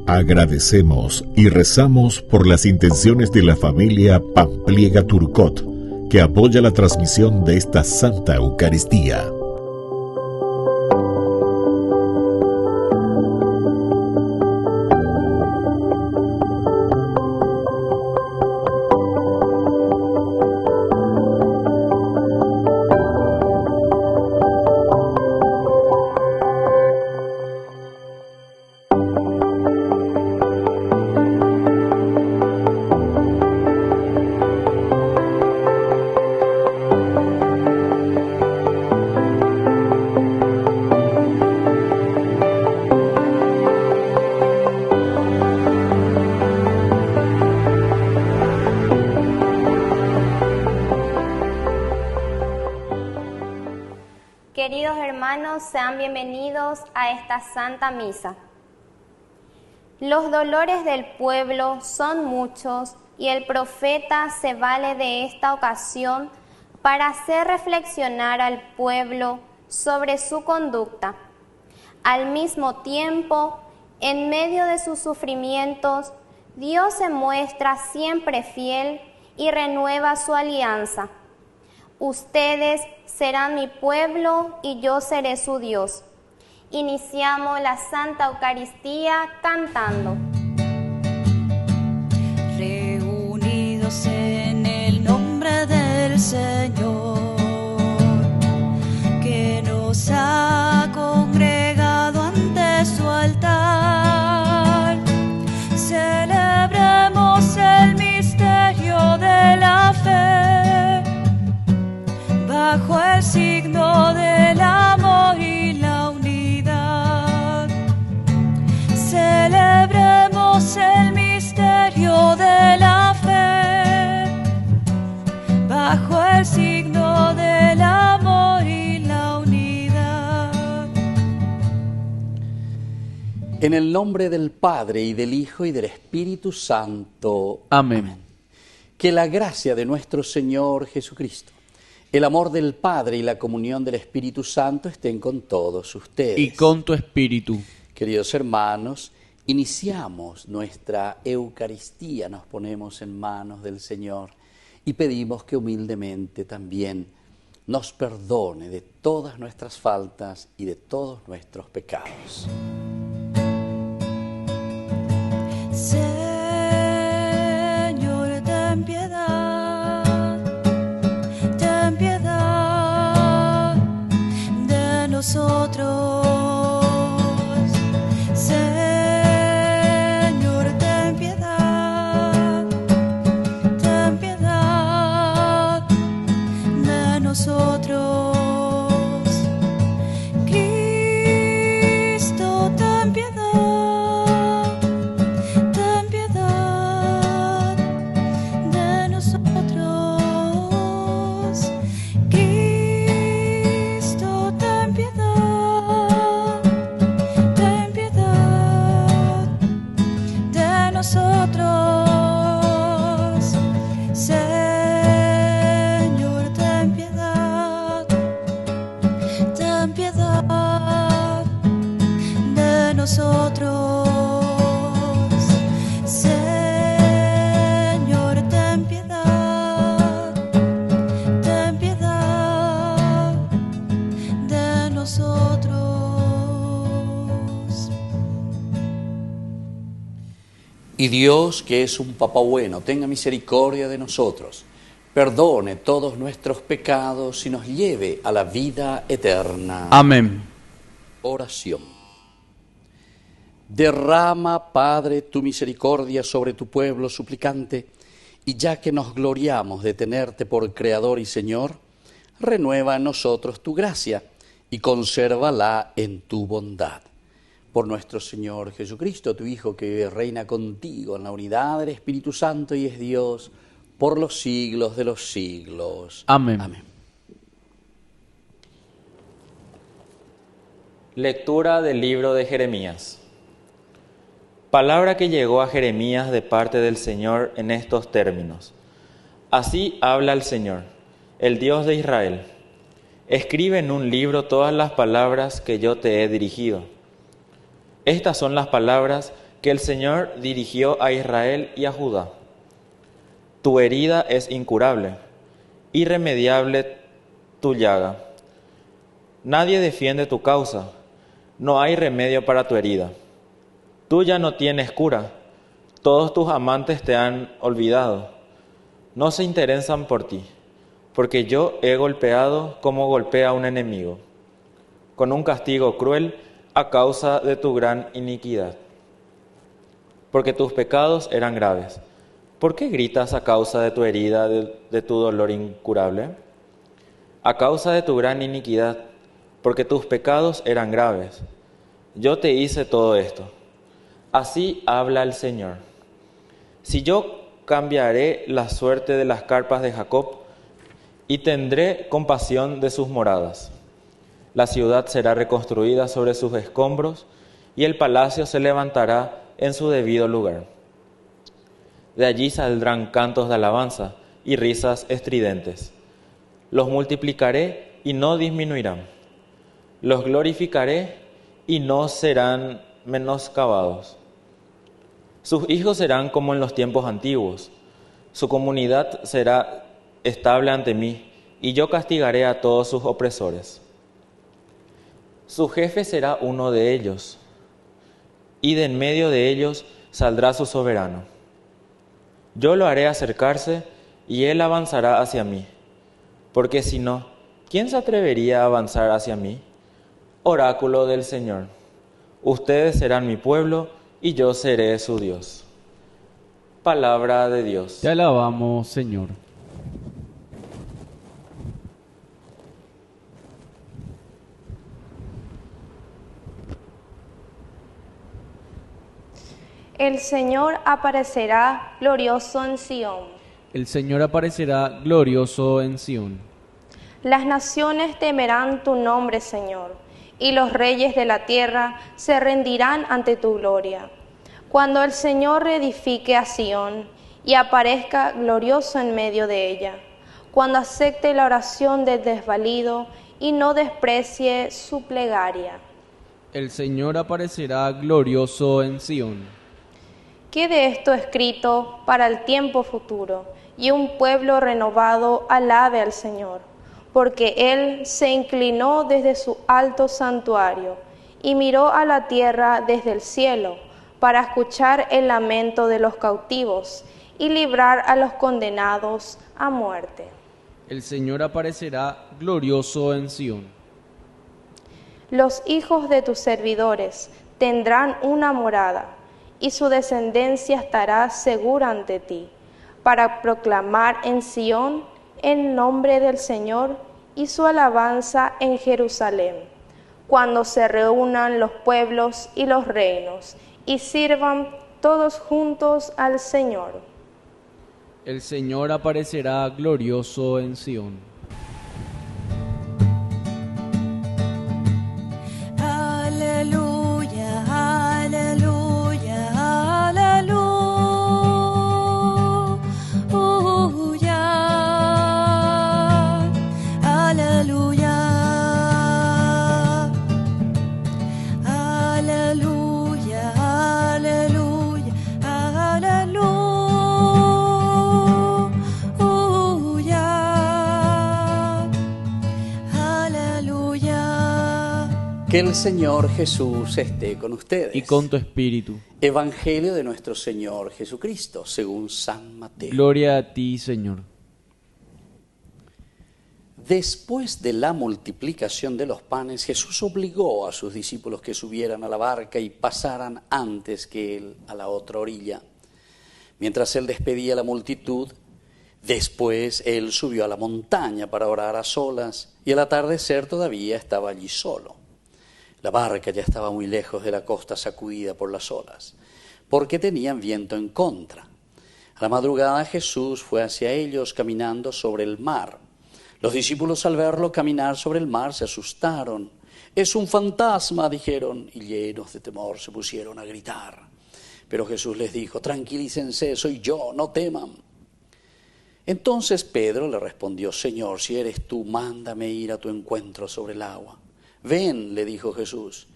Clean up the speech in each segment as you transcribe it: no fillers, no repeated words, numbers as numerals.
Agradecemos y rezamos por las intenciones de la familia Pampliega Turcot, que apoya la transmisión de esta Santa Eucaristía. Queridos hermanos, sean bienvenidos a esta Santa Misa. Los dolores del pueblo son muchos y el profeta se vale de esta ocasión para hacer reflexionar al pueblo sobre su conducta. Al mismo tiempo, en medio de sus sufrimientos, Dios se muestra siempre fiel y renueva su alianza. Ustedes serán mi pueblo y yo seré su Dios. Iniciamos la Santa Eucaristía cantando. Reunidos en el nombre del Señor, que nos ha congregado ante su altar, celebremos el misterio de la fe, bajo el signo del amor y la unidad. Celebremos el misterio de la fe, bajo el signo del amor y la unidad. En el nombre del Padre, y del Hijo, y del Espíritu Santo. Amén. Que la gracia de nuestro Señor Jesucristo, el amor del Padre y la comunión del Espíritu Santo estén con todos ustedes. Y con tu espíritu. Queridos hermanos, iniciamos nuestra Eucaristía, nos ponemos en manos del Señor y pedimos que humildemente también nos perdone de todas nuestras faltas y de todos nuestros pecados. Señor, ten piedad de nosotros. Señor, ten piedad de nosotros. Cristo, ten piedad de nosotros. Cristo, ten piedad de nosotros. Señor, ten piedad de nosotros. Señor, ten piedad de nosotros. Y Dios, que es un Papá bueno, tenga misericordia de nosotros, perdone todos nuestros pecados y nos lleve a la vida eterna. Amén. Oración. Derrama, Padre, tu misericordia sobre tu pueblo suplicante, y ya que nos gloriamos de tenerte por Creador y Señor, renueva en nosotros tu gracia y consérvala en tu bondad. Por nuestro Señor Jesucristo, tu Hijo, que vive y reina contigo en la unidad del Espíritu Santo y es Dios por los siglos de los siglos. Amén. Amén. Lectura del libro de Jeremías. Palabra que llegó a Jeremías de parte del Señor en estos términos. Así habla el Señor, el Dios de Israel. Escribe en un libro todas las palabras que yo te he dirigido. Estas son las palabras que el Señor dirigió a Israel y a Judá. Tu herida es incurable, irremediable tu llaga. Nadie defiende tu causa, no hay remedio para tu herida. Tú ya no tienes cura, todos tus amantes te han olvidado. No se interesan por ti, porque yo he golpeado como golpea a un enemigo, con un castigo cruel a causa de tu gran iniquidad. Porque tus pecados eran graves. ¿Por qué gritas a causa de tu herida, de tu dolor incurable? A causa de tu gran iniquidad, porque tus pecados eran graves. Yo te hice todo esto. Así habla el Señor. Si yo cambiaré la suerte de las carpas de Jacob y tendré compasión de sus moradas. La ciudad será reconstruida sobre sus escombros y el palacio se levantará en su debido lugar. De allí saldrán cantos de alabanza y risas estridentes. Los multiplicaré y no disminuirán. Los glorificaré y no serán menoscabados. Sus hijos serán como en los tiempos antiguos. Su comunidad será estable ante mí, y yo castigaré a todos sus opresores. Su jefe será uno de ellos, y de en medio de ellos saldrá su soberano. Yo lo haré acercarse, y él avanzará hacia mí. Porque si no, ¿quién se atrevería a avanzar hacia mí? Oráculo del Señor. Ustedes serán mi pueblo, y yo seré su Dios. Palabra de Dios. Te alabamos, Señor. El Señor aparecerá glorioso en Sión. El Señor aparecerá glorioso en Sión. Las naciones temerán tu nombre, Señor, y los reyes de la tierra se rendirán ante tu gloria. Cuando el Señor reedifique a Sión y aparezca glorioso en medio de ella, cuando acepte la oración del desvalido y no desprecie su plegaria. El Señor aparecerá glorioso en Sión. Quede esto escrito para el tiempo futuro, y un pueblo renovado alabe al Señor, porque Él se inclinó desde su alto santuario y miró a la tierra desde el cielo para escuchar el lamento de los cautivos y librar a los condenados a muerte. El Señor aparecerá glorioso en Sión. Los hijos de tus servidores tendrán una morada, y su descendencia estará segura ante ti, para proclamar en Sión el nombre del Señor y su alabanza en Jerusalén, cuando se reúnan los pueblos y los reinos, y sirvan todos juntos al Señor. El Señor aparecerá glorioso en Sión. Aleluya, aleluya, aleluya. Aleluya. Aleluya, aleluya, aleluya. Que el Señor Jesús esté con ustedes. Y con tu espíritu. Evangelio de nuestro Señor Jesucristo, según San Mateo. Gloria a ti, Señor. Después de la multiplicación de los panes, Jesús obligó a sus discípulos que subieran a la barca y pasaran antes que él a la otra orilla. Mientras él despedía a la multitud, después él subió a la montaña para orar a solas, y al atardecer todavía estaba allí solo. La barca ya estaba muy lejos de la costa, sacudida por las olas, porque tenían viento en contra. A la madrugada Jesús fue hacia ellos caminando sobre el mar. Los discípulos, al verlo caminar sobre el mar, se asustaron. «Es un fantasma», dijeron, y llenos de temor se pusieron a gritar. Pero Jesús les dijo: «Tranquilícense, soy yo, no teman». Entonces Pedro le respondió: «Señor, si eres tú, mándame ir a tu encuentro sobre el agua». «Ven», le dijo Jesús.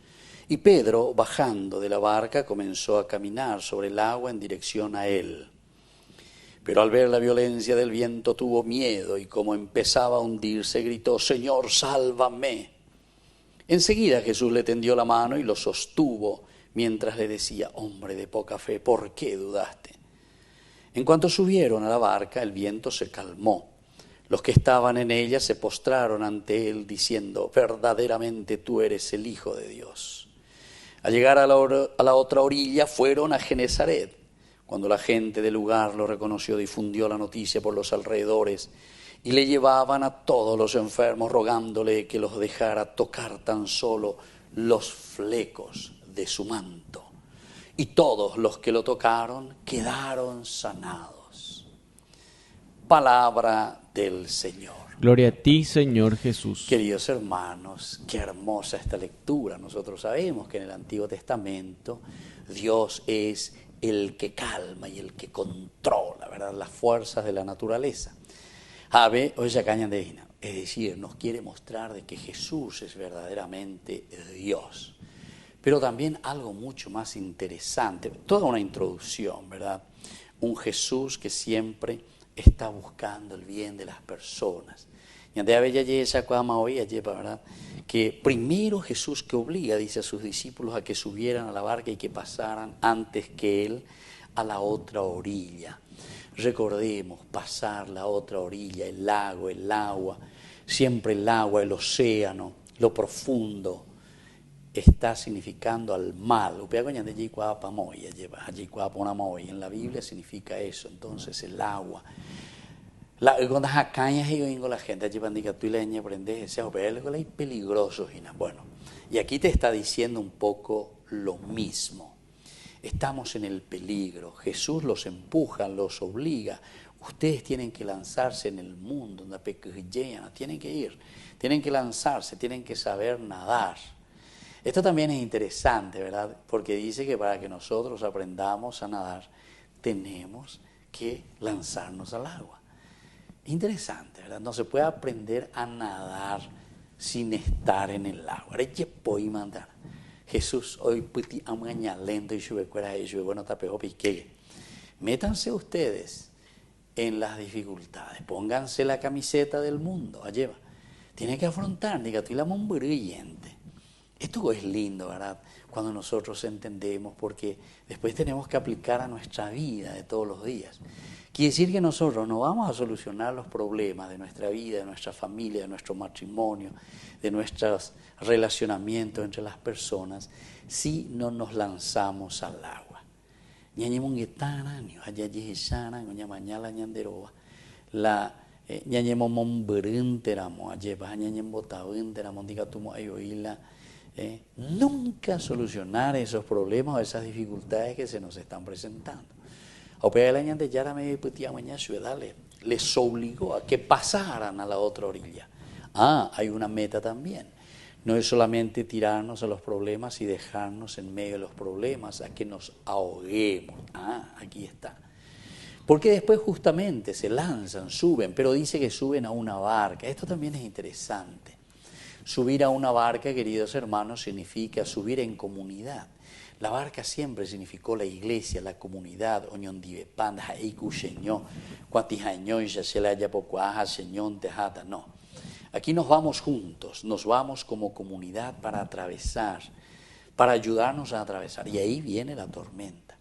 Y Pedro, bajando de la barca, comenzó a caminar sobre el agua en dirección a él. Pero al ver la violencia del viento tuvo miedo y como empezaba a hundirse, gritó: Señor, sálvame. Enseguida Jesús le tendió la mano y lo sostuvo mientras le decía: hombre de poca fe, ¿por qué dudaste? En cuanto subieron a la barca, el viento se calmó. Los que estaban en ella se postraron ante él diciendo: verdaderamente tú eres el Hijo de Dios. Al llegar a la otra orilla fueron a Genesaret. Cuando la gente del lugar lo reconoció, difundió la noticia por los alrededores y le llevaban a todos los enfermos rogándole que los dejara tocar tan solo los flecos de su manto. Y todos los que lo tocaron quedaron sanados. Palabra del Señor. Gloria a ti, Señor Jesús. Queridos hermanos, qué hermosa esta lectura. Nosotros sabemos que en el Antiguo Testamento Dios es el que calma y el que controla, ¿verdad?, las fuerzas de la naturaleza. Es decir, nos quiere mostrar de que Jesús es verdaderamente Dios. Pero también algo mucho más interesante, toda una introducción, ¿verdad? Un Jesús que siempre está buscando el bien de las personas. Y ante ¿verdad? Que primero Jesús que obliga, dice a sus discípulos, a que subieran a la barca y que pasaran antes que él a la otra orilla. Recordemos, pasar la otra orilla, el lago, el agua, siempre el agua, el océano, lo profundo, está significando al mal. En la Biblia significa eso, entonces el agua. Cuando la gente es peligroso. Bueno, y aquí te está diciendo un poco lo mismo. Estamos en el peligro. Jesús los empuja, los obliga. Ustedes tienen que lanzarse en el mundo, tienen que ir, tienen que lanzarse, tienen que saber nadar. Esto también es interesante, ¿verdad? Porque dice que para que nosotros aprendamos a nadar, tenemos que lanzarnos al agua. Interesante, ¿verdad? No se puede aprender a nadar sin estar en el agua. Jesús, hoy puti amaña lento y bueno, tapeo pique. Métanse ustedes en las dificultades, pónganse la camiseta del mundo, lleva. Tienen que afrontar, diga, tú la brillante. Esto es lindo, ¿verdad? Cuando nosotros entendemos, porque después tenemos que aplicar a nuestra vida de todos los días. Quiere decir que nosotros no vamos a solucionar los problemas de nuestra vida, de nuestra familia, de nuestro matrimonio, de nuestros relacionamientos entre las personas, si no nos lanzamos al agua. Nunca solucionar esos problemas o esas dificultades que se nos están presentando. Les obligó a que pasaran a la otra orilla. Hay una meta también. No es solamente tirarnos a los problemas y dejarnos en medio de los problemas, a que nos ahoguemos. Aquí está. Porque después justamente se lanzan, suben, pero dice que suben a una barca. Esto también es interesante. Subir a una barca, queridos hermanos, significa subir en comunidad. La barca siempre significó la iglesia, la comunidad. No. Aquí nos vamos juntos, nos vamos como comunidad para atravesar, para ayudarnos a atravesar. Y ahí viene la tormenta.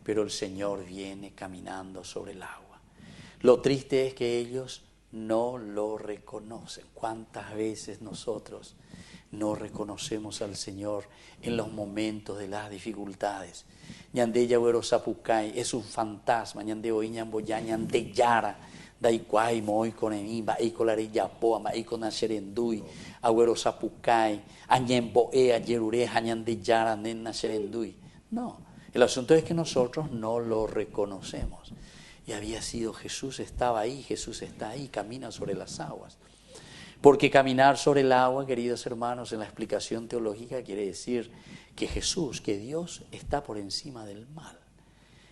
Pero el Señor viene caminando sobre el agua. Lo triste es que ellos no lo reconocen. ¿Cuántas veces nosotros no reconocemos al Señor en los momentos de las dificultades? Ñandeya Güero Zapucay es un fantasma. Ñande hoy ñamboya ñande yara. Daikwai moi con enimba y con la rillapoa ma y con acherendui Agüero Zapucay añemboe ayerure ñande yara nen acherendui. No, el asunto es que nosotros no lo reconocemos. Y había sido Jesús, estaba ahí, Jesús está ahí, camina sobre las aguas. Porque caminar sobre el agua, queridos hermanos, en la explicación teológica quiere decir que Jesús, que Dios está por encima del mal.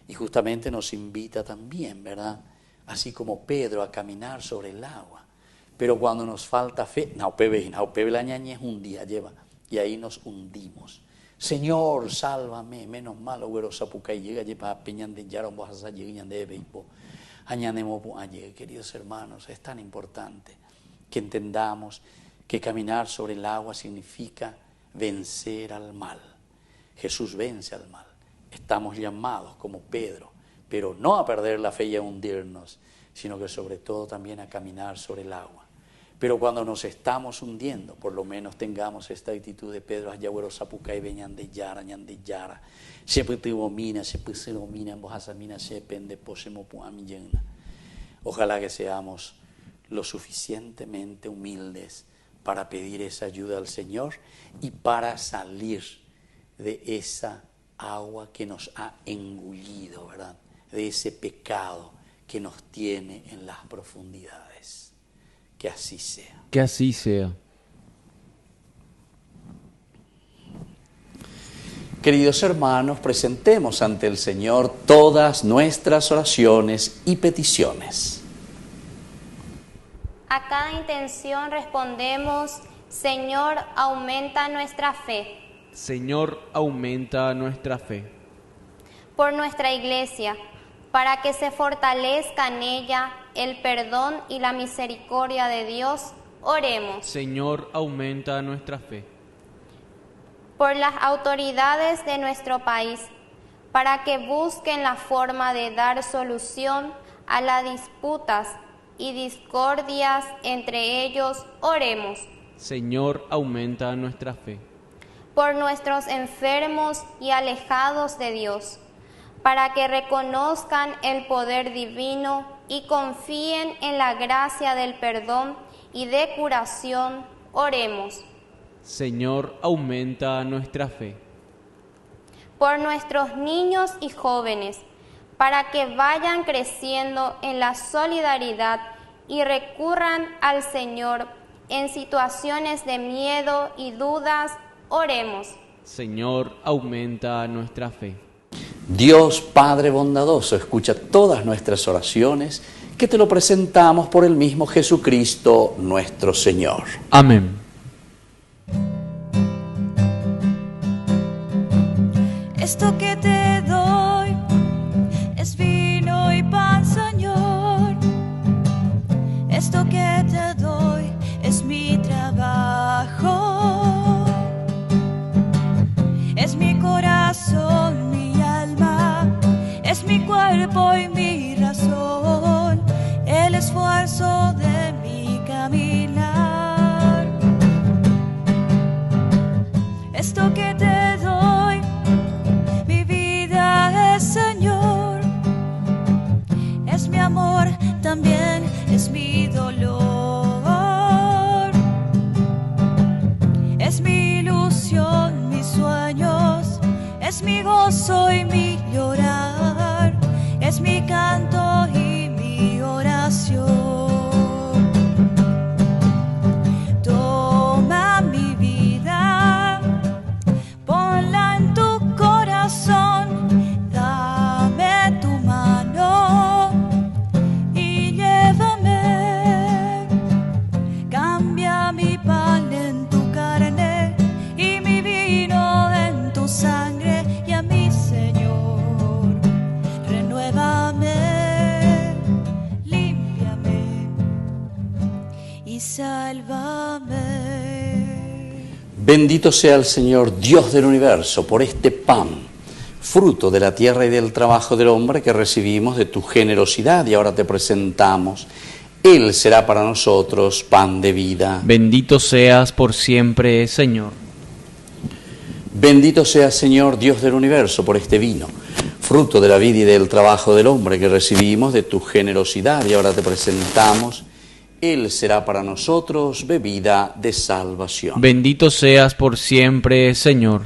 Y justamente nos invita también, ¿verdad? Así como Pedro, a caminar sobre el agua. Pero cuando nos falta fe, la ñañez un día lleva, y ahí nos hundimos. Señor, sálvame, menos mal, güero sapucay, llega llepa peñan de yaron bojas llegan de beipo, añanemo añe. Queridos hermanos, es tan importante que entendamos que caminar sobre el agua significa vencer al mal. Jesús vence al mal. Estamos llamados como Pedro, pero no a perder la fe y a hundirnos, sino que sobre todo también a caminar sobre el agua. Pero cuando nos estamos hundiendo, por lo menos tengamos esta actitud de Pedro, ayagüero sapucay veñan de yara, siempre te domina, siempre se domina, en bojasamina se pende, posemo puamillena. Ojalá que seamos lo suficientemente humildes para pedir esa ayuda al Señor y para salir de esa agua que nos ha engullido, ¿verdad? De ese pecado que nos tiene en las profundidades. Que así sea. Que así sea. Queridos hermanos, presentemos ante el Señor todas nuestras oraciones y peticiones. A cada intención respondemos: Señor, aumenta nuestra fe. Señor, aumenta nuestra fe. Por nuestra Iglesia, para que se fortalezca en ella el perdón y la misericordia de Dios, oremos. Señor, aumenta nuestra fe. Por las autoridades de nuestro país, para que busquen la forma de dar solución a las disputas y discordias entre ellos, oremos. Señor, aumenta nuestra fe. Por nuestros enfermos y alejados de Dios, para que reconozcan el poder divino y confíen en la gracia del perdón y de curación, oremos. Señor, aumenta nuestra fe. Por nuestros niños y jóvenes, para que vayan creciendo en la solidaridad y recurran al Señor en situaciones de miedo y dudas, oremos. Señor, aumenta nuestra fe. Dios Padre bondadoso, escucha todas nuestras oraciones, que te lo presentamos por el mismo Jesucristo nuestro Señor. Amén. Esto que te doy es vino y pan, Señor. Esto que te doy es mi trabajo, es mi corazón, mi alma, es mi cuerpo y mi razón, el esfuerzo de mi caminar. Esto que te doy, mi vida es, Señor, es mi amor, también es mi dolor, es mi ilusión, mis sueños, es mi gozo y mi llorar, es mi canto y mi oración. Toma mi vida, ponla en tu corazón, dame tu mano y llévame. Cambia mi pan en tu carne y mi vino en tu sangre, y a mi Señor, renuévame, límpiame y sálvame. Bendito sea el Señor, Dios del universo, por este pan, fruto de la tierra y del trabajo del hombre que recibimos de tu generosidad y ahora te presentamos. Él será para nosotros pan de vida. Bendito seas por siempre, Señor. Bendito sea, Señor, Dios del universo, por este vino, fruto de la vida y del trabajo del hombre que recibimos de tu generosidad y ahora te presentamos. Él será para nosotros bebida de salvación. Bendito seas por siempre, Señor.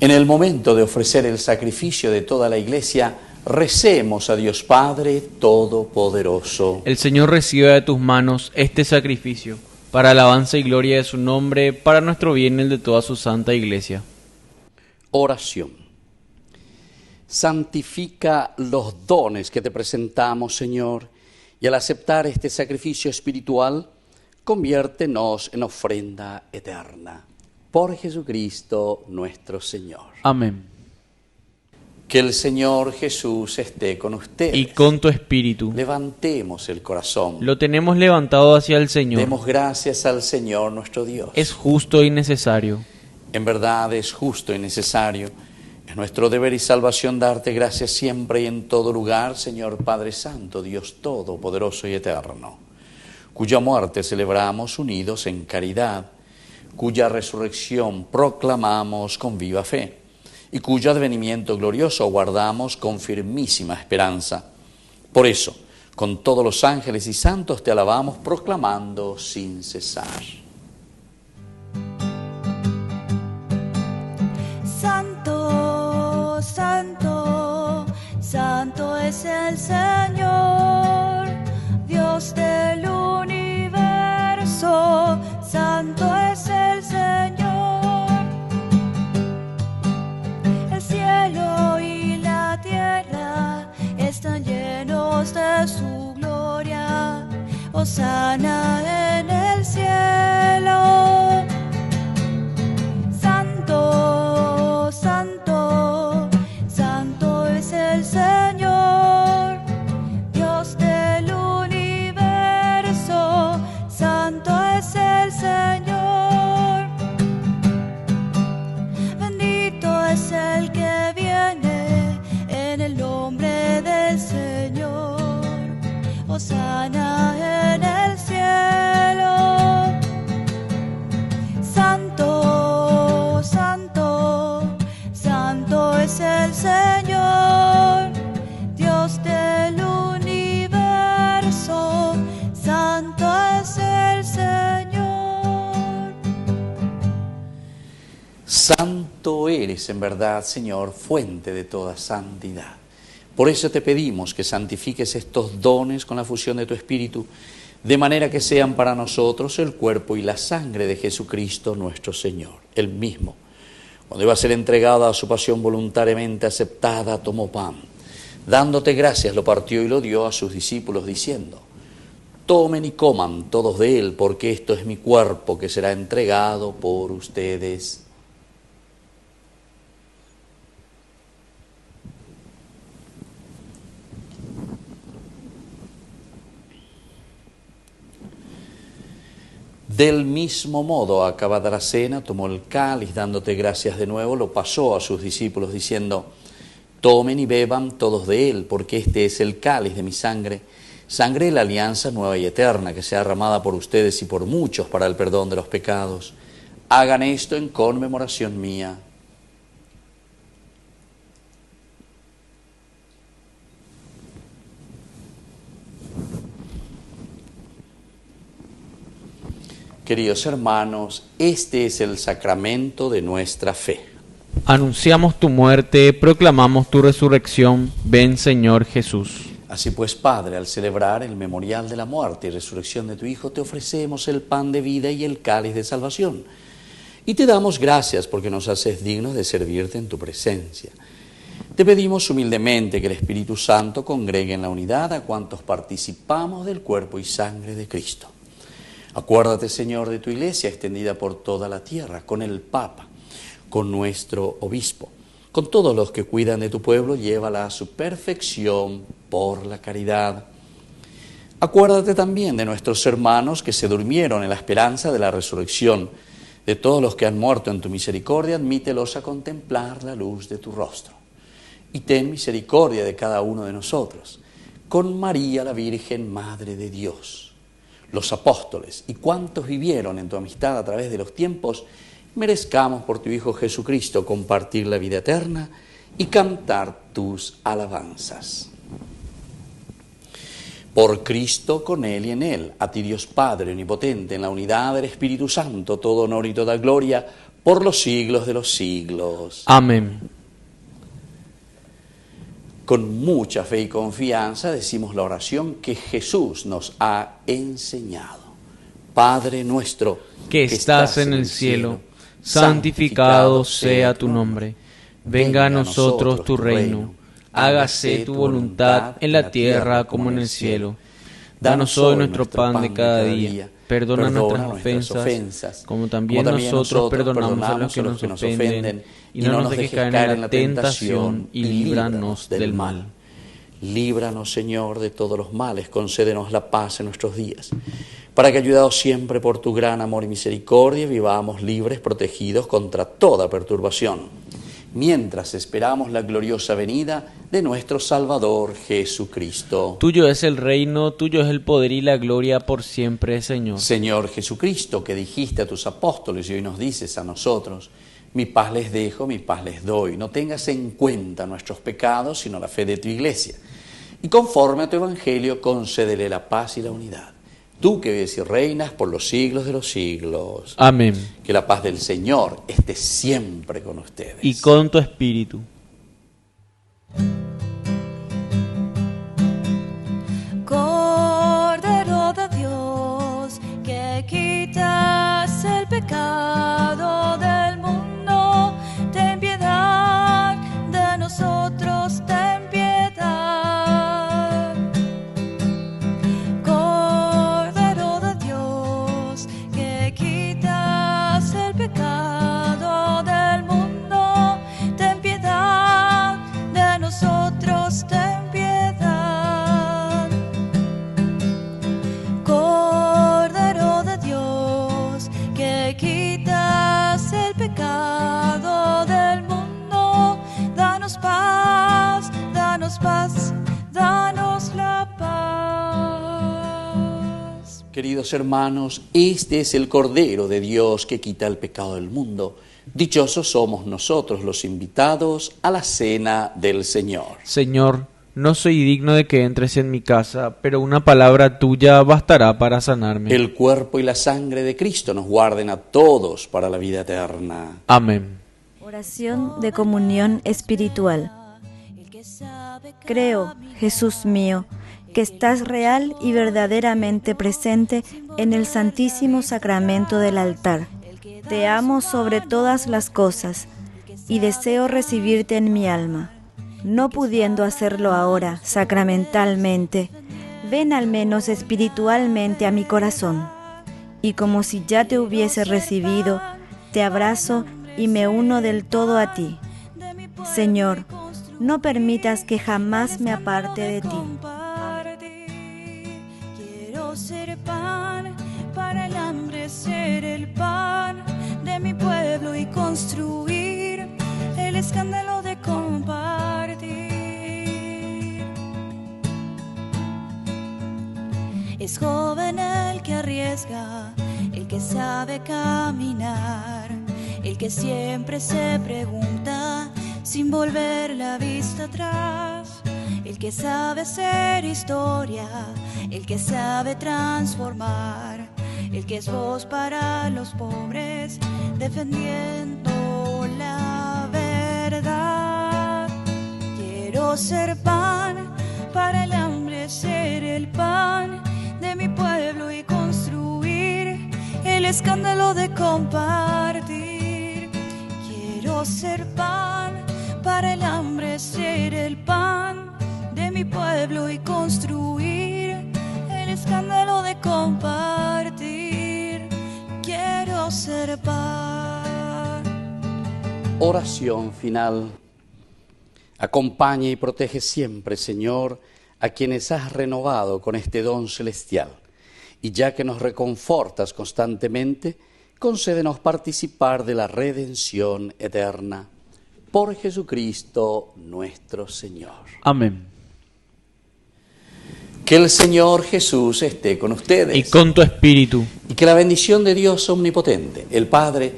En el momento de ofrecer el sacrificio de toda la Iglesia, recemos a Dios Padre Todopoderoso. El Señor reciba de tus manos este sacrificio, para alabanza y gloria de su nombre, para nuestro bien y el de toda su santa Iglesia. Oración. Santifica los dones que te presentamos, Señor, Y al aceptar este sacrificio espiritual, conviértenos en ofrenda eterna. Por Jesucristo nuestro Señor. Amén. Que el Señor Jesús esté con ustedes. Y con tu espíritu. Levantemos el corazón. Lo tenemos levantado hacia el Señor. Demos gracias al Señor nuestro Dios. Es justo y necesario. En verdad es justo y necesario. Es nuestro deber y salvación darte gracias siempre y en todo lugar, Señor Padre Santo, Dios Todopoderoso y Eterno, cuya muerte celebramos unidos en caridad, cuya resurrección proclamamos con viva fe y cuyo advenimiento glorioso aguardamos con firmísima esperanza. Por eso, con todos los ángeles y santos te alabamos, proclamando sin cesar. Santo, santo, santo es el Señor, Dios del universo, santo es el Señor. El cielo y la tierra están llenos de su gloria, hosana en el cielo. Santo, santo, santo es el Señor, Dios del universo, santo es el Señor. Bendito es el que viene en el nombre del Señor, hosana en el cielo. Santo, santo, santo es el Señor, Dios del universo, santo es el Señor. Santo eres en verdad, Señor, fuente de toda santidad. Por eso te pedimos que santifiques estos dones con la fusión de tu Espíritu, de manera que sean para nosotros el cuerpo y la sangre de Jesucristo nuestro Señor. Él mismo, cuando iba a ser entregado a su pasión voluntariamente aceptada, tomó pan. Dándote gracias, lo partió y lo dio a sus discípulos, diciendo: tomen y coman todos de él, porque esto es mi cuerpo que será entregado por ustedes. Del mismo modo, acabada la cena, tomó el cáliz, dándote gracias de nuevo, lo pasó a sus discípulos, diciendo: tomen y beban todos de él, porque este es el cáliz de mi sangre, sangre de la alianza nueva y eterna, que sea derramada por ustedes y por muchos para el perdón de los pecados. Hagan esto en conmemoración mía. Queridos hermanos, este es el sacramento de nuestra fe. Anunciamos tu muerte, proclamamos tu resurrección. Ven, Señor Jesús. Así pues, Padre, al celebrar el memorial de la muerte y resurrección de tu Hijo, te ofrecemos el pan de vida y el cáliz de salvación. Y te damos gracias porque nos haces dignos de servirte en tu presencia. Te pedimos humildemente que el Espíritu Santo congregue en la unidad a cuantos participamos del cuerpo y sangre de Cristo. Acuérdate, Señor, de tu Iglesia extendida por toda la tierra, con el Papa, con nuestro Obispo, con todos los que cuidan de tu pueblo, llévala a su perfección por la caridad. Acuérdate también de nuestros hermanos que se durmieron en la esperanza de la resurrección, de todos los que han muerto en tu misericordia, admítelos a contemplar la luz de tu rostro. Y ten misericordia de cada uno de nosotros, con María la Virgen, Madre de Dios, los apóstoles y cuantos vivieron en tu amistad a través de los tiempos, merezcamos por tu Hijo Jesucristo compartir la vida eterna y cantar tus alabanzas. Por Cristo, con Él y en Él, a ti Dios Padre omnipotente, en la unidad del Espíritu Santo, todo honor y toda gloria, por los siglos de los siglos. Amén. Con mucha fe y confianza decimos la oración que Jesús nos ha enseñado. Padre nuestro, que estás en el cielo, santificado sea tu nombre. Venga a nosotros tu reino. Hágase tu voluntad en la tierra como en el cielo. Danos hoy nuestro pan de cada día. Perdona nuestras ofensas, como también nosotros perdonamos a los que nos ofenden. Y no nos dejes caer en la tentación, y líbranos del mal. Líbranos, Señor, de todos los males. Concédenos la paz en nuestros días, para que, ayudados siempre por tu gran amor y misericordia, vivamos libres, protegidos contra toda perturbación, mientras esperamos la gloriosa venida de nuestro Salvador Jesucristo. Tuyo es el reino, tuyo es el poder y la gloria por siempre, Señor. Señor Jesucristo, que dijiste a tus apóstoles y hoy nos dices a nosotros: mi paz les dejo, mi paz les doy. No tengas en cuenta nuestros pecados, sino la fe de tu Iglesia. Y conforme a tu Evangelio, concédele la paz y la unidad. Tú que vives y reinas por los siglos de los siglos. Amén. Que la paz del Señor esté siempre con ustedes. Y con tu espíritu. Cordero de Dios, que quitas el pecado del mundo, ten piedad de nosotros, ten piedad. Cordero de Dios, que quitas el pecado del mundo, ten piedad de nosotros, ten piedad. Cordero de Dios, que quitas el pecado del mundo, danos paz, danos paz, danos la paz. Queridos hermanos, este es el Cordero de Dios que quita el pecado del mundo. Dichosos somos nosotros los invitados a la cena del Señor. Señor, no soy digno de que entres en mi casa, pero una palabra tuya bastará para sanarme. El cuerpo y la sangre de Cristo nos guarden a todos para la vida eterna. Amén. Oración de comunión espiritual. Creo, Jesús mío, que estás real y verdaderamente presente en el Santísimo Sacramento del altar. Te amo sobre todas las cosas y deseo recibirte en mi alma. No pudiendo hacerlo ahora sacramentalmente, ven al menos espiritualmente a mi corazón. Y como si ya te hubiese recibido, te abrazo y me uno del todo a ti. Señor, no permitas que jamás me aparte de ti. Quiero ser pan para el hambre, ser el pan de mi pueblo y construir el escándalo de compartir. Es joven el que arriesga, el que sabe caminar, el que siempre se pregunta sin volver la vista atrás, el que sabe hacer historia, el que sabe transformar, el que es voz para los pobres, defendiendo la verdad. Quiero ser pan para el hambre, ser el pan de mi pueblo y construir el escándalo de compartir. Quiero ser pan para el hambre, ser el pan de mi pueblo y construir el escándalo de compartir. Quiero ser pan. Oración final. Acompaña y protege siempre, Señor, a quienes has renovado con este don celestial. Y ya que nos reconfortas constantemente, concédenos participar de la redención eterna. Por Jesucristo nuestro Señor. Amén. Que el Señor Jesús esté con ustedes. Y con tu espíritu. Y que la bendición de Dios omnipotente, el Padre,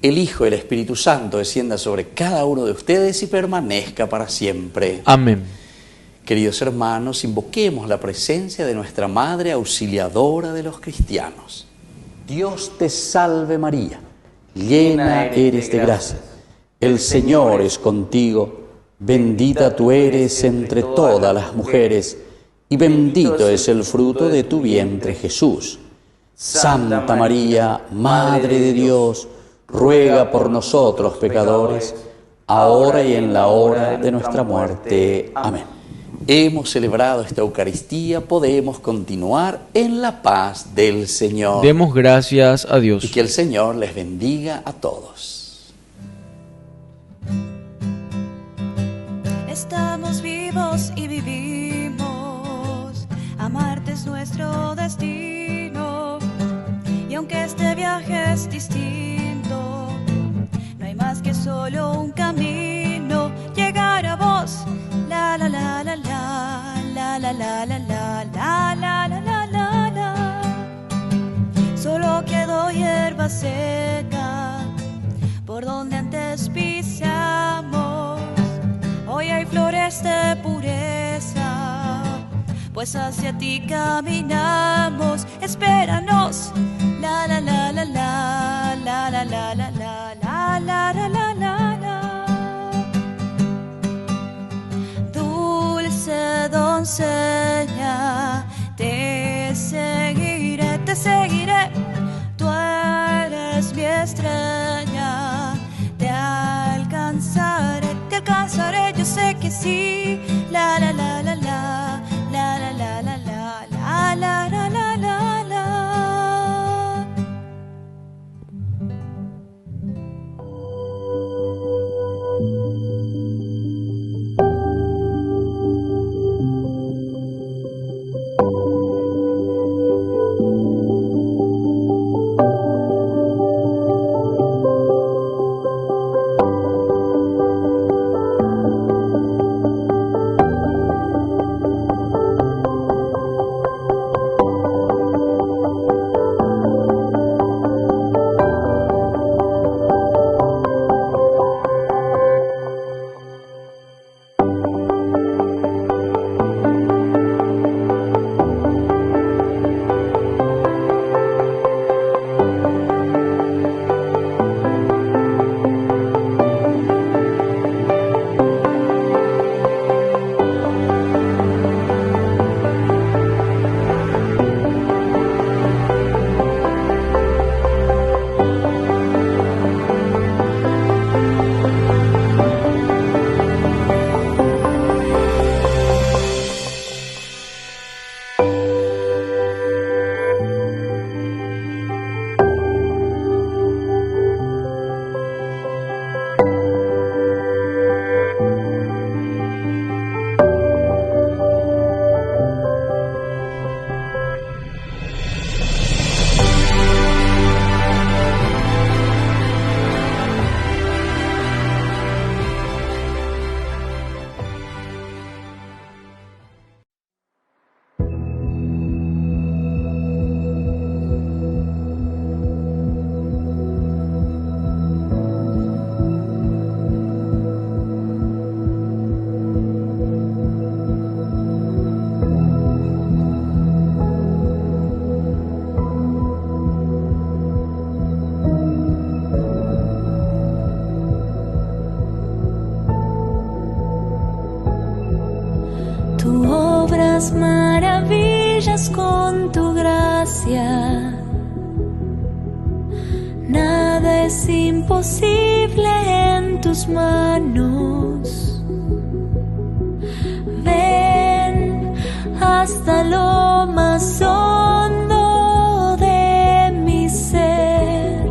el Hijo y el Espíritu Santo descienda sobre cada uno de ustedes y permanezca para siempre. Amén. Queridos hermanos, invoquemos la presencia de nuestra Madre Auxiliadora de los cristianos. Dios te salve María, llena eres de gracia. El Señor es contigo, bendita tú eres entre todas las mujeres, y bendito es el fruto de tu vientre Jesús. Santa María, Madre de Dios, ruega por nosotros pecadores, ahora y en la hora de nuestra muerte. Amén. hemos celebrado esta Eucaristía, podemos continuar en la paz del Señor. Demos gracias a Dios. Y que el Señor les bendiga a todos. Estamos vivos y vivimos, amarte es nuestro destino. Y aunque este viaje es distinto, no hay más que solo un camino, llegar a vos. La la la la la la la la la la la la la la la. Solo quedó hierba seca por donde antes pisamos. Hoy hay flores de pureza, pues hacia ti caminamos. Espéranos. La la la la la la la la la la la la la la la. Dulce doncella, te seguiré, tú eres mi estrella, te alcanzaré, yo sé que sí. La la la la la la la la la la la la la la la la. Maravillas con tu gracia, nada es imposible en tus manos. Ven hasta lo más hondo de mi ser.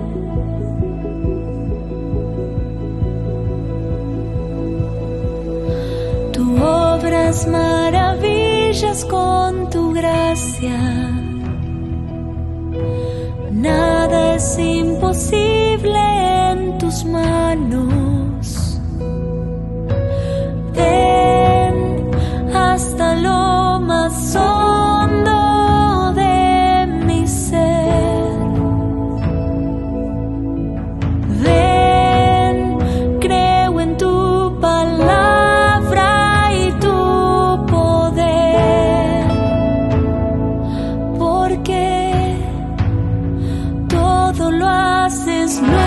Tu obras maravillas con tu gracia, nada es imposible en tus manos. Ven hasta lo más hondo de mi ser. Ven, creo en tu palabra y tu poder, porque todo lo haces nuevo,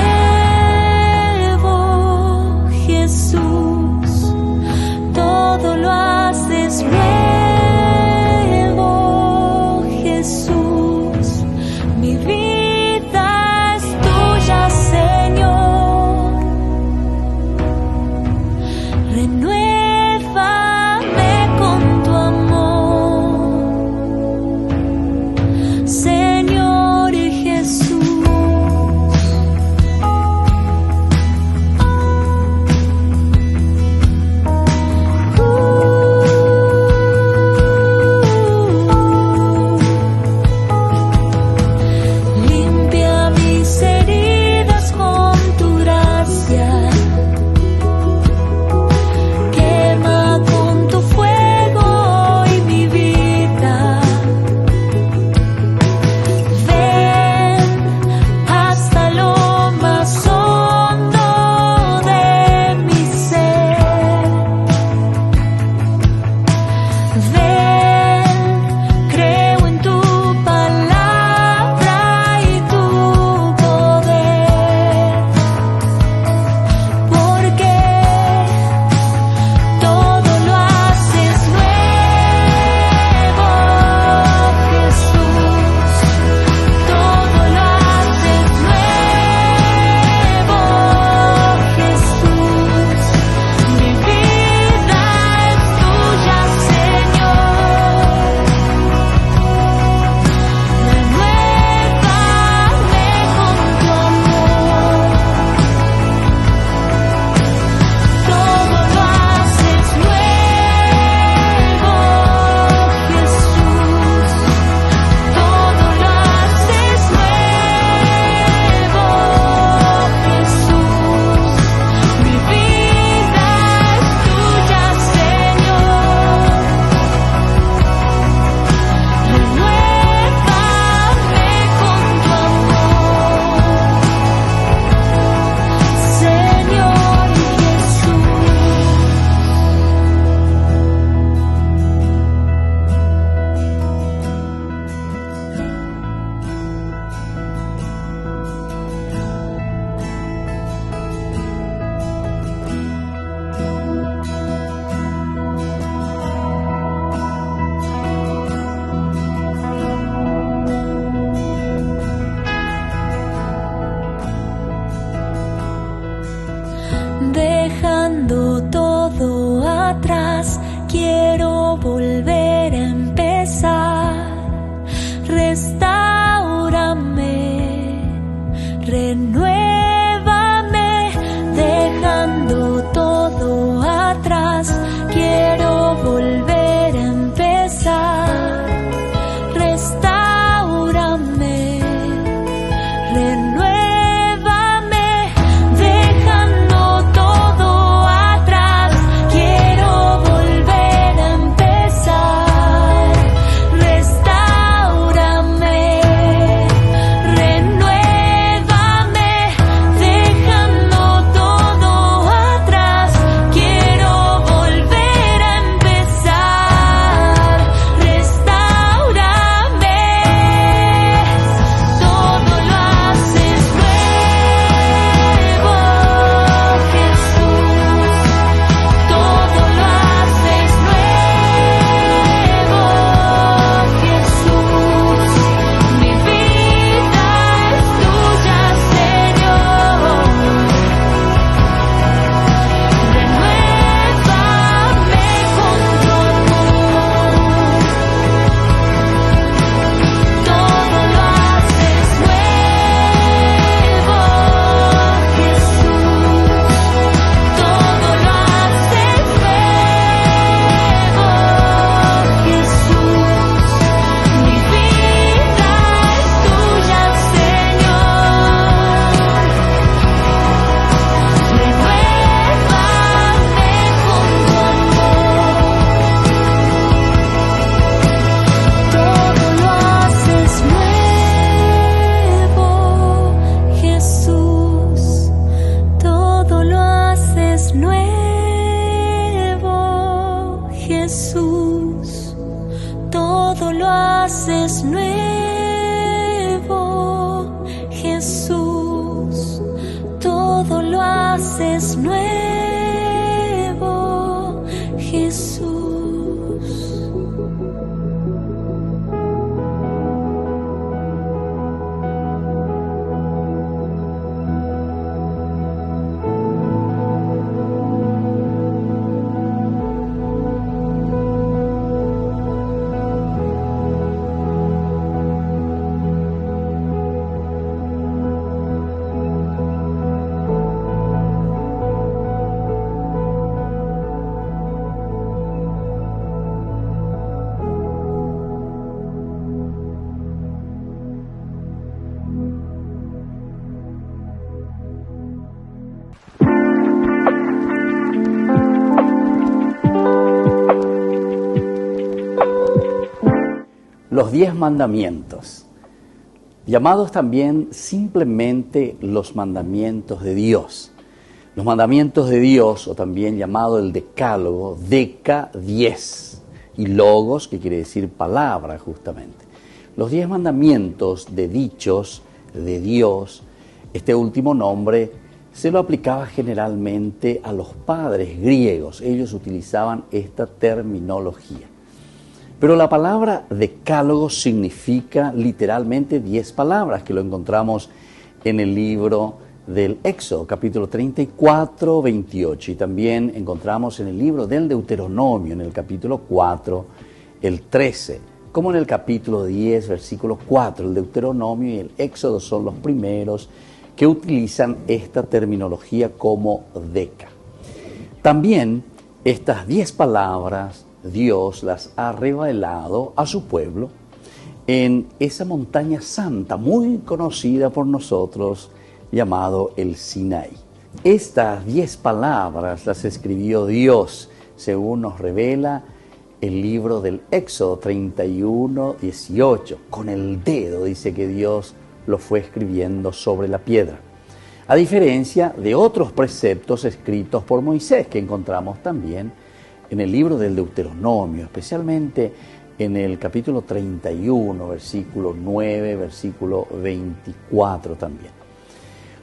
Jesús, todo lo haces nuevo, Jesús, mi vida es tuya, Señor, renuévame con haces nuevo, Jesús, todo lo haces nuevo, Jesús. Los 10 mandamientos, llamados también simplemente los mandamientos de Dios. Los mandamientos de Dios, o también llamado el decálogo, deca 10, y logos, que quiere decir palabra justamente. Los 10 mandamientos de dichos de Dios, este último nombre se lo aplicaba generalmente a los padres griegos. Ellos utilizaban esta terminología. Pero la palabra decálogo significa literalmente 10 palabras, que lo encontramos en el libro del Éxodo, capítulo 34, 28. Y también encontramos en el libro del Deuteronomio, en el capítulo 4, el 13, como en el capítulo 10, versículo 4. El Deuteronomio y el Éxodo son los primeros que utilizan esta terminología como deca. También estas 10 palabras Dios las ha revelado a su pueblo en esa montaña santa muy conocida por nosotros, llamado el Sinaí. Estas 10 palabras las escribió Dios, según nos revela el libro del Éxodo 31, 18. Con el dedo dice que Dios lo fue escribiendo sobre la piedra. A diferencia de otros preceptos escritos por Moisés, que encontramos también en el libro del Deuteronomio, especialmente en el capítulo 31, versículo 9, versículo 24 también.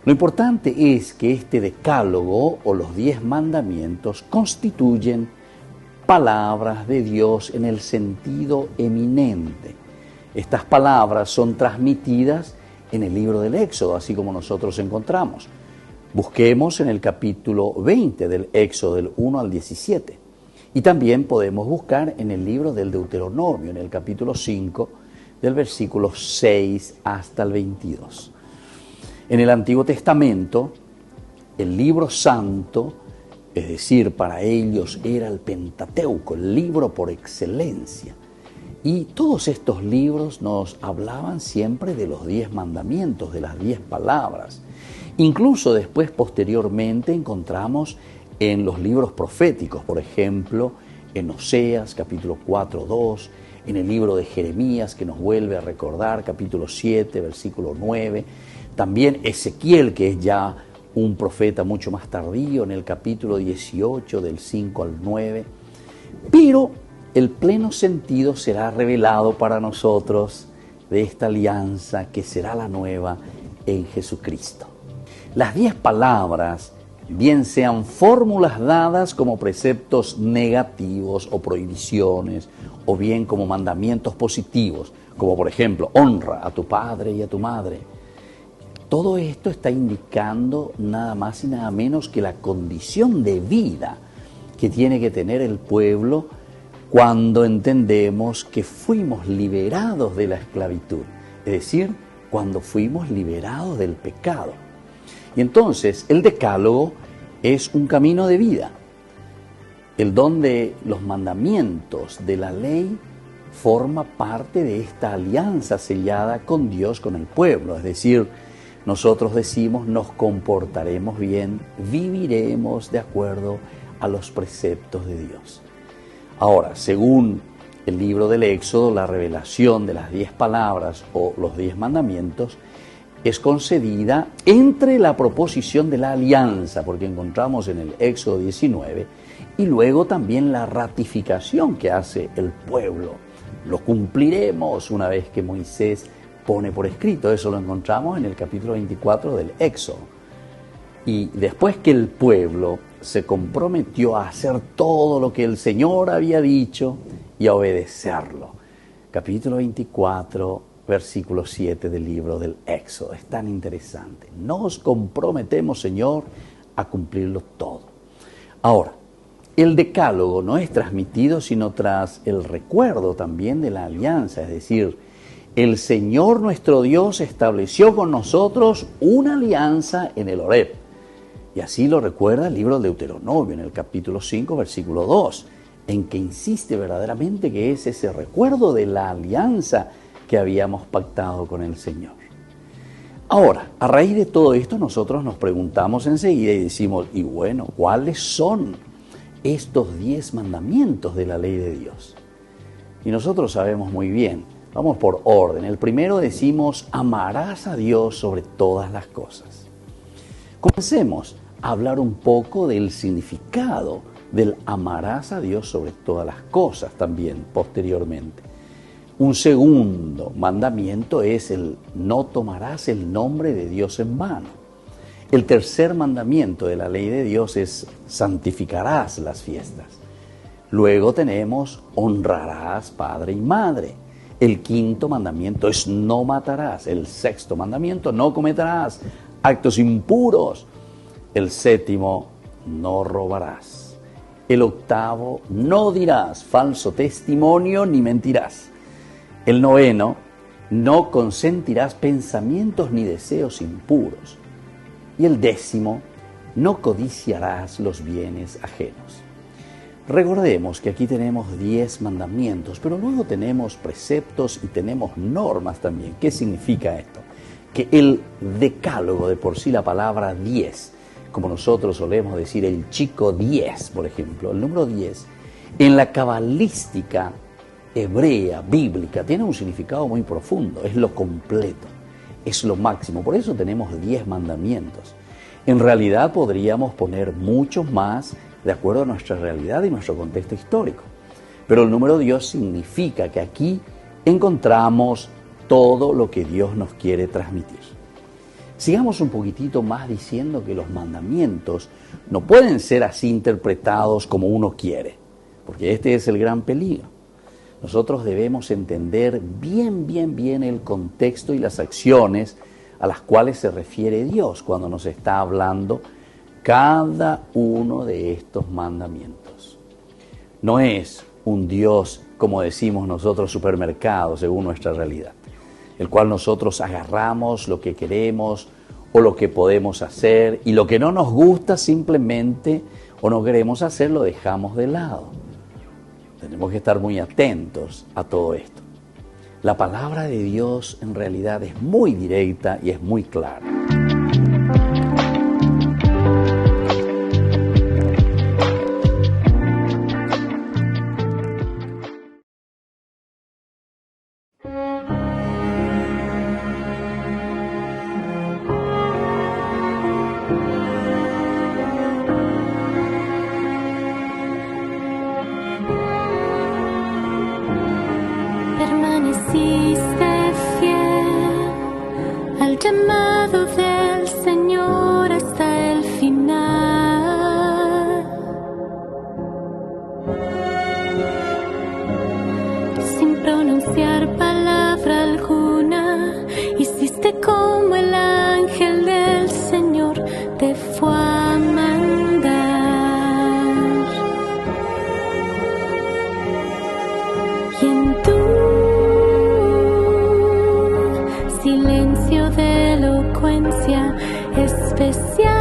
Lo importante es que este decálogo o los 10 mandamientos constituyen palabras de Dios en el sentido eminente. Estas palabras son transmitidas en el libro del Éxodo, así como nosotros encontramos. Busquemos en el capítulo 20 del Éxodo, del 1 al 17. Y también podemos buscar en el libro del Deuteronomio, en el capítulo 5, del versículo 6 hasta el 22. En el Antiguo Testamento, el libro santo, es decir, para ellos era el Pentateuco, el libro por excelencia. Y todos estos libros nos hablaban siempre de los 10 mandamientos, de las 10 palabras. Incluso después, posteriormente, encontramos en los libros proféticos, por ejemplo, en Oseas, capítulo 4, 2, en el libro de Jeremías, que nos vuelve a recordar, capítulo 7, versículo 9, también Ezequiel, que es ya un profeta mucho más tardío, en el capítulo 18, del 5 al 9, pero el pleno sentido será revelado para nosotros de esta alianza que será la nueva en Jesucristo. Las 10 palabras, bien sean fórmulas dadas como preceptos negativos o prohibiciones, o bien como mandamientos positivos, como por ejemplo, honra a tu padre y a tu madre. Todo esto está indicando nada más y nada menos que la condición de vida que tiene que tener el pueblo cuando entendemos que fuimos liberados de la esclavitud, es decir, cuando fuimos liberados del pecado. Y entonces el decálogo es un camino de vida, el donde los mandamientos de la ley forma parte de esta alianza sellada con Dios, con el pueblo. Es decir, nosotros decimos, nos comportaremos bien, viviremos de acuerdo a los preceptos de Dios. Ahora, según el libro del Éxodo, la revelación de las 10 palabras o los 10 mandamientos es concedida entre la proposición de la alianza, porque encontramos en el Éxodo 19, y luego también la ratificación que hace el pueblo lo cumpliremos una vez que Moisés pone por escrito. Eso lo encontramos en el capítulo 24 del Éxodo. Y después que el pueblo se comprometió a hacer todo lo que el Señor había dicho y a obedecerlo. Capítulo 24, versículo 7 del libro del Éxodo. Es tan interesante. Nos comprometemos, Señor, a cumplirlo todo. Ahora, el decálogo no es transmitido sino tras el recuerdo también de la alianza, es decir, el Señor nuestro Dios estableció con nosotros una alianza en el Horeb. Y así lo recuerda el libro de Deuteronomio en el capítulo 5, versículo 2, en que insiste verdaderamente que es ese recuerdo de la alianza que habíamos pactado con el Señor. Ahora, a raíz de todo esto, nosotros nos preguntamos enseguida y decimos, y bueno, ¿cuáles son estos 10 mandamientos de la ley de Dios? Y nosotros sabemos muy bien, vamos por orden. El primero decimos, amarás a Dios sobre todas las cosas. Comencemos a hablar un poco del significado del amarás a Dios sobre todas las cosas también posteriormente. Un segundo mandamiento es el no tomarás el nombre de Dios en vano. El tercer mandamiento de la ley de Dios es santificarás las fiestas. Luego tenemos honrarás padre y madre. El quinto mandamiento es no matarás. El sexto mandamiento no cometerás actos impuros. El séptimo no robarás. El octavo no dirás falso testimonio ni mentirás. El noveno, no consentirás pensamientos ni deseos impuros. Y el décimo, no codiciarás los bienes ajenos. Recordemos que aquí tenemos 10 mandamientos, pero luego tenemos preceptos y tenemos normas también. ¿Qué significa esto? Que el decálogo, de por sí la palabra 10, como nosotros solemos decir el chico 10, por ejemplo, el número 10, en la cabalística hebrea, bíblica, tiene un significado muy profundo, es lo completo, es lo máximo. Por eso tenemos 10 mandamientos. En realidad podríamos poner muchos más de acuerdo a nuestra realidad y nuestro contexto histórico. Pero el número 10 significa que aquí encontramos todo lo que Dios nos quiere transmitir. Sigamos un poquitito más diciendo que los mandamientos no pueden ser así interpretados como uno quiere, porque este es el gran peligro. Nosotros debemos entender bien el contexto y las acciones a las cuales se refiere Dios cuando nos está hablando cada uno de estos mandamientos. No es un Dios, como decimos nosotros, supermercado, según nuestra realidad, el cual nosotros agarramos lo que queremos o lo que podemos hacer, y lo que no nos gusta simplemente o no queremos hacer lo dejamos de lado. Tenemos que estar muy atentos a todo esto. La palabra de Dios en realidad es muy directa y es muy clara. Permaneciste fiel al llamado del Señor hasta el final. Sin pronunciar palabra alguna, hiciste como el ángel del Señor te fue a mandar. Y en tu silencio de elocuencia especial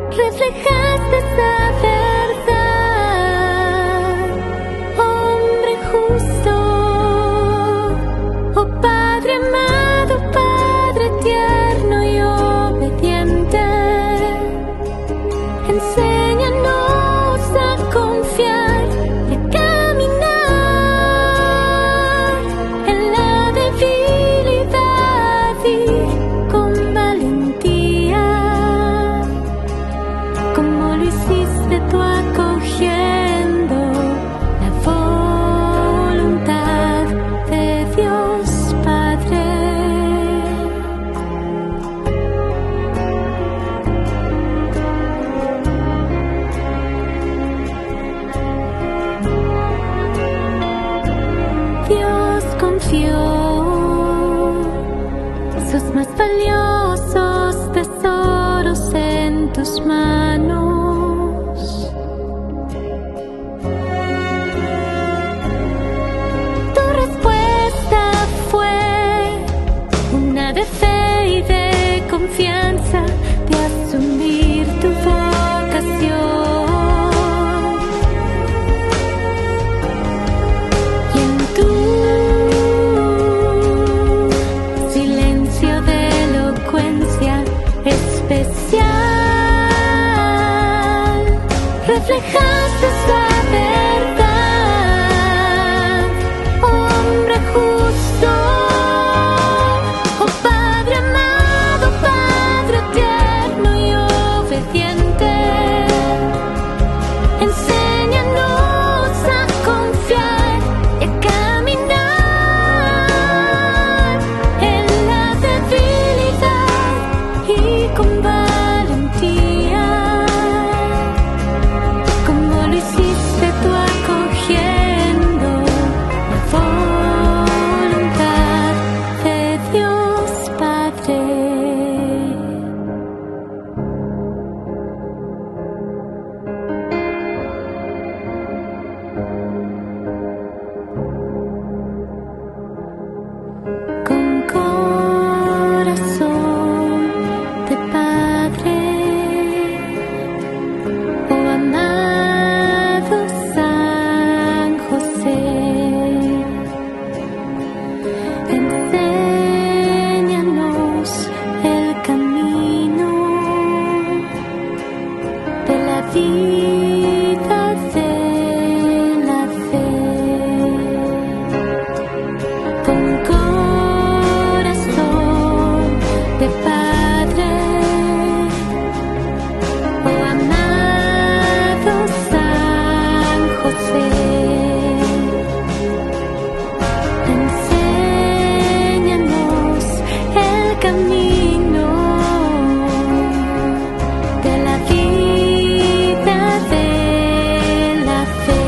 reflejaste esa verdad, hombre justo, oh Padre amado, Padre tierno y obediente. Enséñanos a confiar y a caminar en la debilidad y con valentía, como lo hiciste confió sus más valiosos tesoros en tus manos. Tu respuesta fue una de fe y de confianza, de asumir tu vocación. Y en tu silencio de elocuencia especial reflejaste la verdad, hombre justo. Oh Padre amado, Padre tierno y obediente, enséñanos a confiar y a caminar en la debilidad y con valentía, como lo hiciste tú acogiendo la voluntad de Dios Padre. Con corazón de Padre, oh amado San José, enséñanos el camino de la vida, de la fe. Con corazón de Padre, oh amado San José, enséñanos el camino de la vida, de la fe.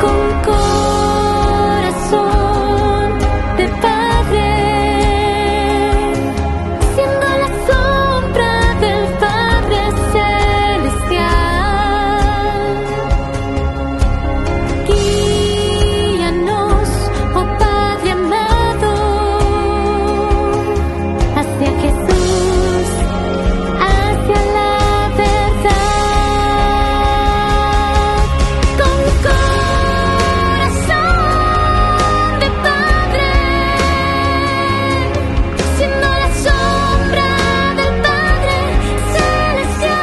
Con corazón de Padre, siendo la sombra del Padre celestial, guíanos, oh Padre amado, hacia Jesús, hacia la verdad. Con corazón de Padre, siendo la sombra del Padre celestial,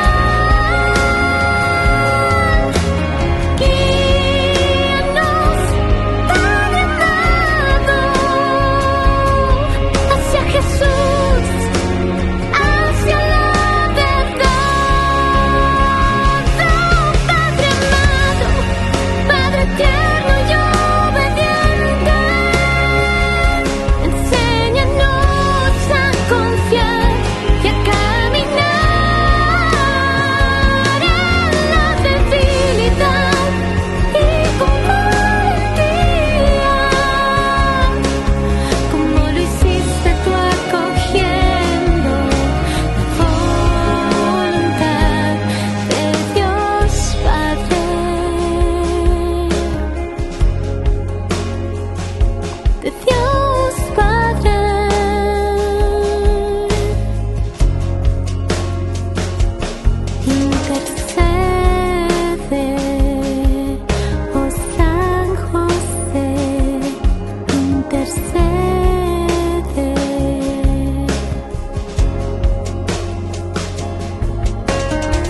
guíanos, Padre amado, hacia Jesús, hacia la verdad. Oh Padre amado, Padre tierno y obediente, enséñanos a confiar y a caminar en la debilidad y con valentía, como lo hiciste tú acogiendo la voluntad de Dios Padre. De Dios Padre. Intercede, oh San José, intercede.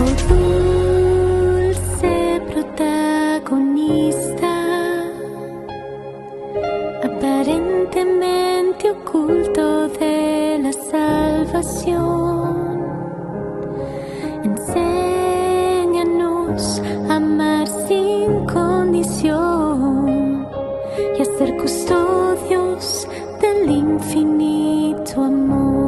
Oh dulce protagonista, aparentemente oculto de la salvación, enséñanos a amar sin condición y a ser custodios del infinito amor.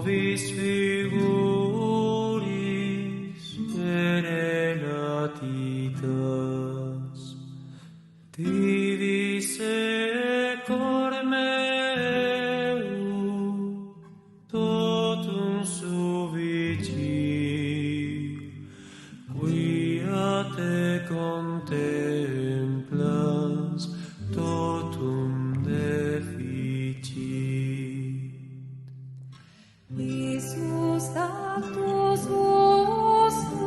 suvis figuris perelatitas, divis secor meum, totum subici, quia te contemplas, totum deficit. Iisus actus vostros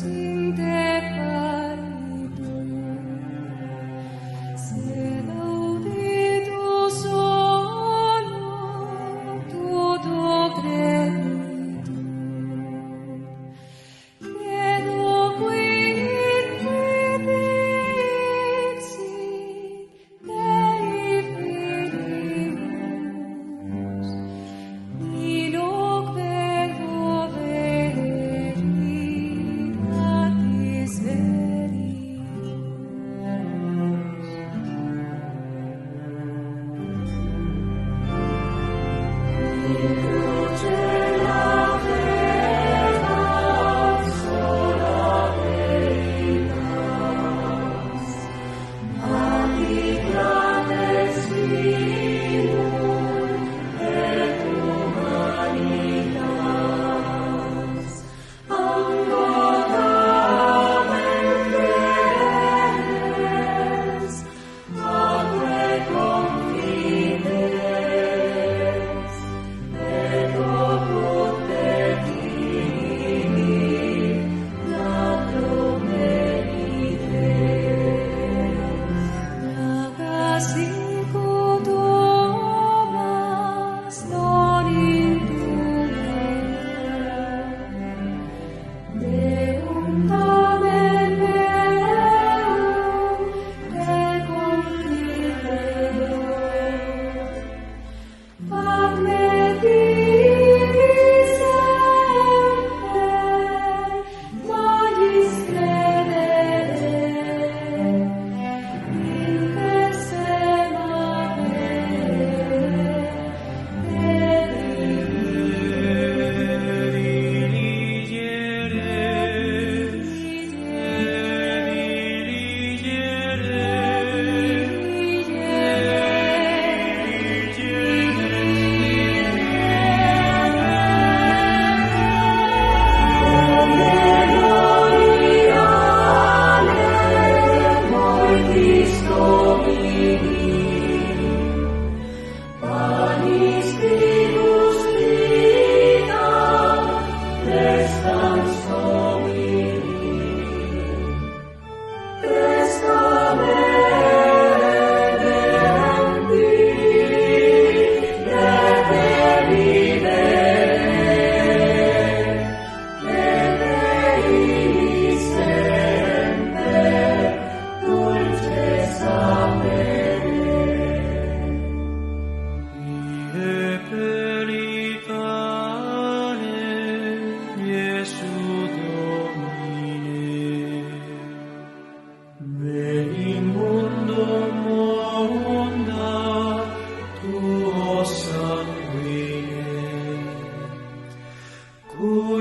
in te paritur, sed auditus solo tuto creditur, credo quid dixit Dei filius, Iloque veritatis Ooh.